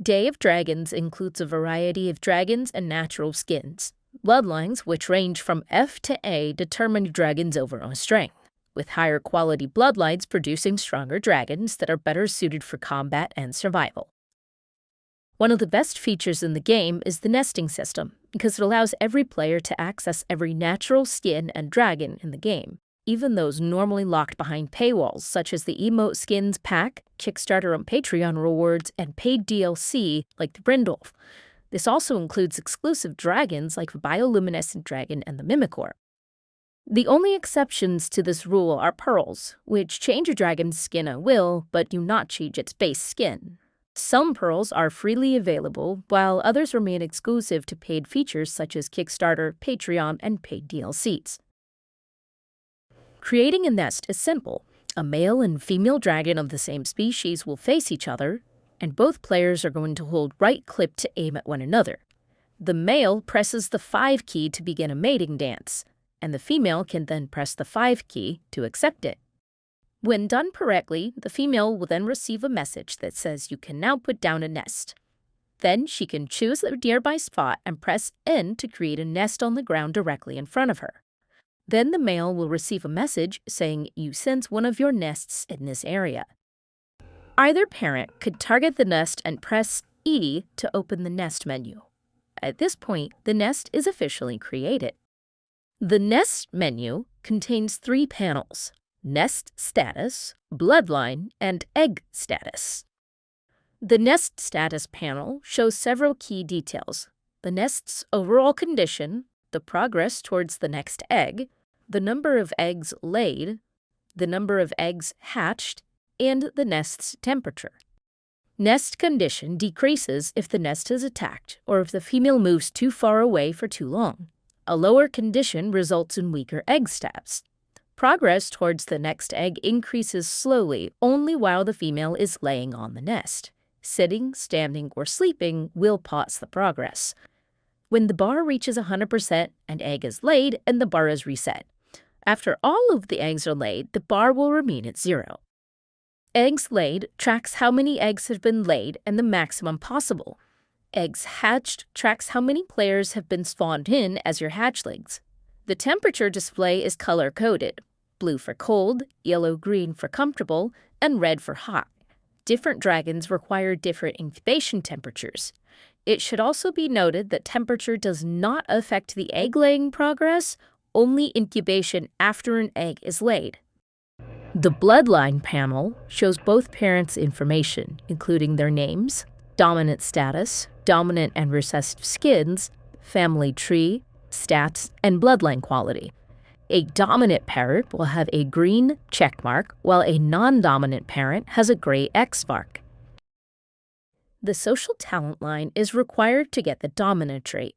Day of Dragons includes a variety of dragons and natural skins. Bloodlines, which range from F to A, determine a dragon's overall strength, with higher quality bloodlines producing stronger dragons that are better suited for combat and survival. One of the best features in the game is the nesting system, because it allows every player to access every natural skin and dragon in the game, even those normally locked behind paywalls such as the Emote Skins pack, Kickstarter and Patreon rewards, and paid DLC like the Brindolf. This also includes exclusive dragons like the Bioluminescent Dragon and the Mimicore. The only exceptions to this rule are pearls, which change a dragon's skin at will, but do not change its base skin. Some pearls are freely available, while others remain exclusive to paid features such as Kickstarter, Patreon, and paid DLCs. Creating a nest is simple. A male and female dragon of the same species will face each other, and both players are going to hold right-click to aim at one another. The male presses the 5 key to begin a mating dance, and the female can then press the 5 key to accept it. When done correctly, the female will then receive a message that says you can now put down a nest. Then she can choose a nearby spot and press N to create a nest on the ground directly in front of her. Then the male will receive a message saying you sense one of your nests in this area. Either parent could target the nest and press E to open the nest menu. At this point, the nest is officially created. The nest menu contains 3 panels: Nest Status, Bloodline, and Egg Status. The Nest Status panel shows several key details: the nest's overall condition, the progress towards the next egg, the number of eggs laid, the number of eggs hatched, and the nest's temperature. Nest condition decreases if the nest is attacked or if the female moves too far away for too long. A lower condition results in weaker egg stats. Progress towards the next egg increases slowly only while the female is laying on the nest. Sitting, standing, or sleeping will pause the progress. When the bar reaches 100%, an egg is laid and the bar is reset. After all of the eggs are laid, the bar will remain at 0. Eggs laid tracks how many eggs have been laid and the maximum possible. Eggs hatched tracks how many players have been spawned in as your hatchlings. The temperature display is color-coded: blue for cold, yellow-green for comfortable, and red for hot. Different dragons require different incubation temperatures. It should also be noted that temperature does not affect the egg-laying progress, only incubation after an egg is laid. The Bloodline panel shows both parents' information, including their names, dominant status, dominant and recessive skins, family tree, stats, and bloodline quality. A dominant parent will have a green check mark, while a non-dominant parent has a gray X mark. The social talent line is required to get the dominant trait.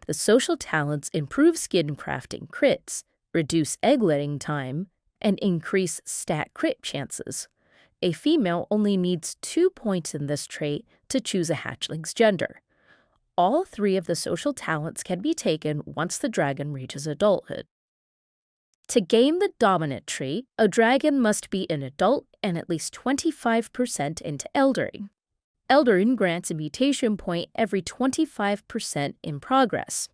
The social talents improve skin crafting crits, reduce egg-laying time, and increase stat crit chances. A female only needs 2 points in this trait to choose a hatchling's gender. All 3 of the social talents can be taken once the dragon reaches adulthood. To gain the dominant trait, a dragon must be an adult and at least 25% into eldering. Eldering grants a mutation point every 25% in progress.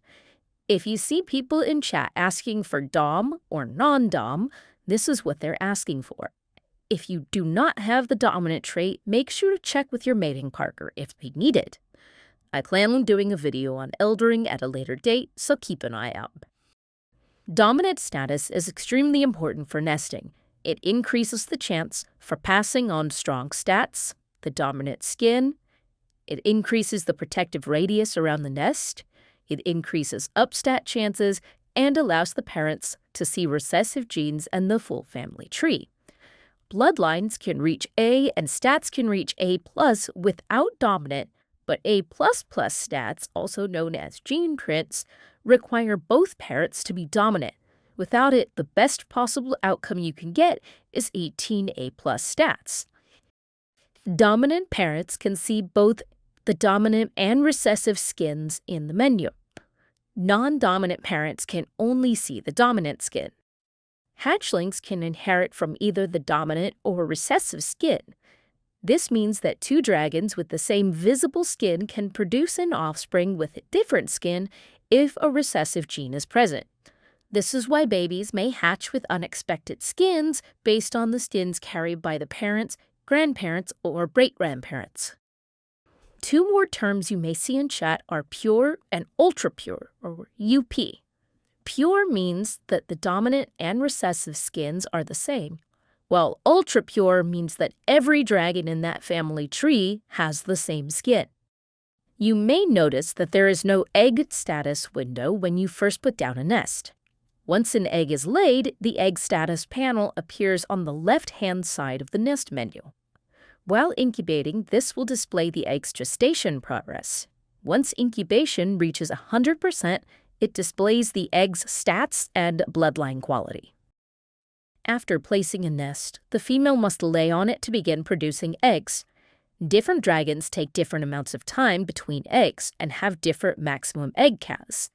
If you see people in chat asking for Dom or non-Dom, this is what they're asking for. If you do not have the dominant trait, make sure to check with your mating partner if they need it. I plan on doing a video on eldering at a later date, so keep an eye out. Dominant status is extremely important for nesting. It increases the chance for passing on strong stats, the dominant skin. It increases the protective radius around the nest. It increases upstat chances and allows the parents to see recessive genes and the full family tree. Bloodlines can reach A and stats can reach A+ without dominant, but A++ stats, also known as gene crits, require both parents to be dominant. Without it, the best possible outcome you can get is 18 A+ stats. Dominant parents can see both the dominant and recessive skins in the menu. Non-dominant parents can only see the dominant skin. Hatchlings can inherit from either the dominant or recessive skin. This means that two dragons with the same visible skin can produce an offspring with different skin if a recessive gene is present. This is why babies may hatch with unexpected skins based on the skins carried by the parents, grandparents, or great-grandparents. Two more terms you may see in chat are pure and ultra-pure, or UP. Pure means that the dominant and recessive skins are the same, while ultra-pure means that every dragon in that family tree has the same skin. You may notice that there is no egg status window when you first put down a nest. Once an egg is laid, the egg status panel appears on the left-hand side of the nest menu. While incubating, this will display the egg's gestation progress. Once incubation reaches 100%, it displays the egg's stats and bloodline quality. After placing a nest, the female must lay on it to begin producing eggs. Different dragons take different amounts of time between eggs and have different maximum egg counts.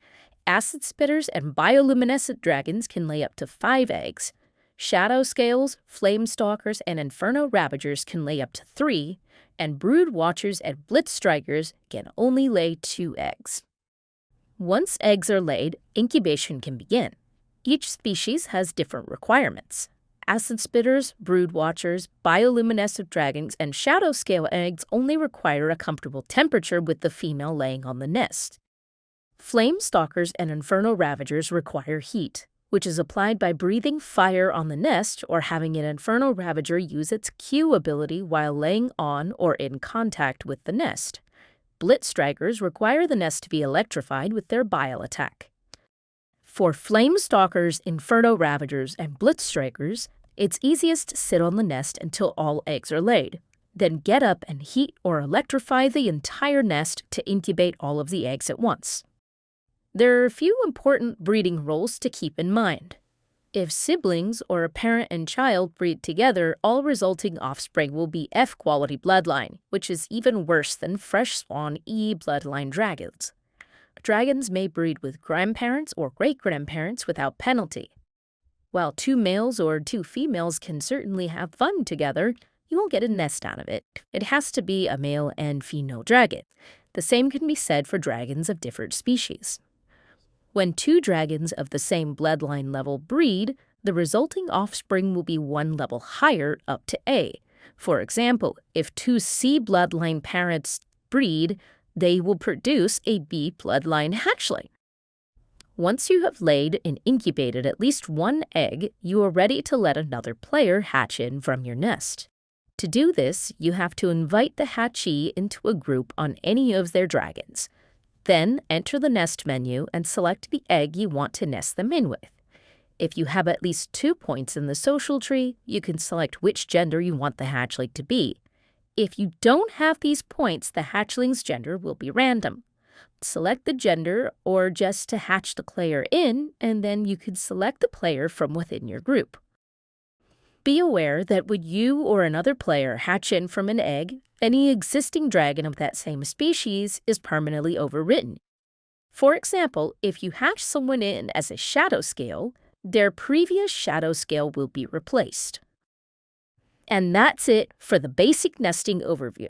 Acid spitters and bioluminescent dragons can lay up to 5 eggs. Shadow scales, flame stalkers, and inferno ravagers can lay up to 3, and brood watchers and blitz strikers can only lay 2 eggs. Once eggs are laid, incubation can begin. Each species has different requirements. Acid spitters, brood watchers, bioluminescent dragons, and shadow scale eggs only require a comfortable temperature with the female laying on the nest. Flame stalkers and inferno ravagers require heat, which is applied by breathing fire on the nest or having an inferno ravager use its Q ability while laying on or in contact with the nest. Blitz strikers require the nest to be electrified with their bile attack. For flame stalkers, inferno ravagers, and blitz strikers, it's easiest to sit on the nest until all eggs are laid. Then get up and heat or electrify the entire nest to incubate all of the eggs at once. There are a few important breeding rules to keep in mind. If siblings or a parent and child breed together, all resulting offspring will be F-quality bloodline, which is even worse than fresh spawn E bloodline dragons. Dragons may breed with grandparents or great-grandparents without penalty. While 2 males or 2 females can certainly have fun together, you won't get a nest out of it. It has to be a male and female dragon. The same can be said for dragons of different species. When 2 dragons of the same bloodline level breed, the resulting offspring will be 1 level higher up to A. For example, if 2 C bloodline parents breed, they will produce a B bloodline hatchling. Once you have laid and incubated at least 1 egg, you are ready to let another player hatch in from your nest. To do this, you have to invite the hatchee into a group on any of their dragons. Then enter the nest menu and select the egg you want to nest them in with. If you have at least 2 points in the social tree, you can select which gender you want the hatchling to be. If you don't have these points, the hatchling's gender will be random. Select the gender or just to hatch the player in, and then you can select the player from within your group. Be aware that when you or another player hatch in from an egg, any existing dragon of that same species is permanently overwritten. For example, if you hatch someone in as a shadow scale, their previous shadow scale will be replaced. And that's it for the basic nesting overview.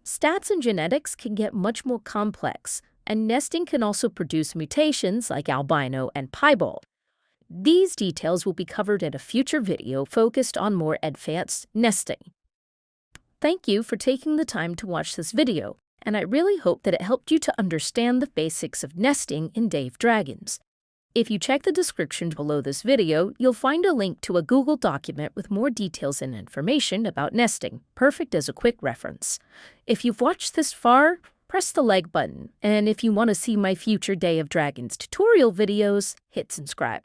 Stats and genetics can get much more complex, and nesting can also produce mutations like albino and piebald. These details will be covered in a future video focused on more advanced nesting. Thank you for taking the time to watch this video, and I really hope that it helped you to understand the basics of nesting in Dave Dragons. If you check the description below this video, you'll find a link to a Google document with more details and information about nesting, perfect as a quick reference. If you've watched this far, press the like button, and if you want to see my future Day of Dragons tutorial videos, hit subscribe.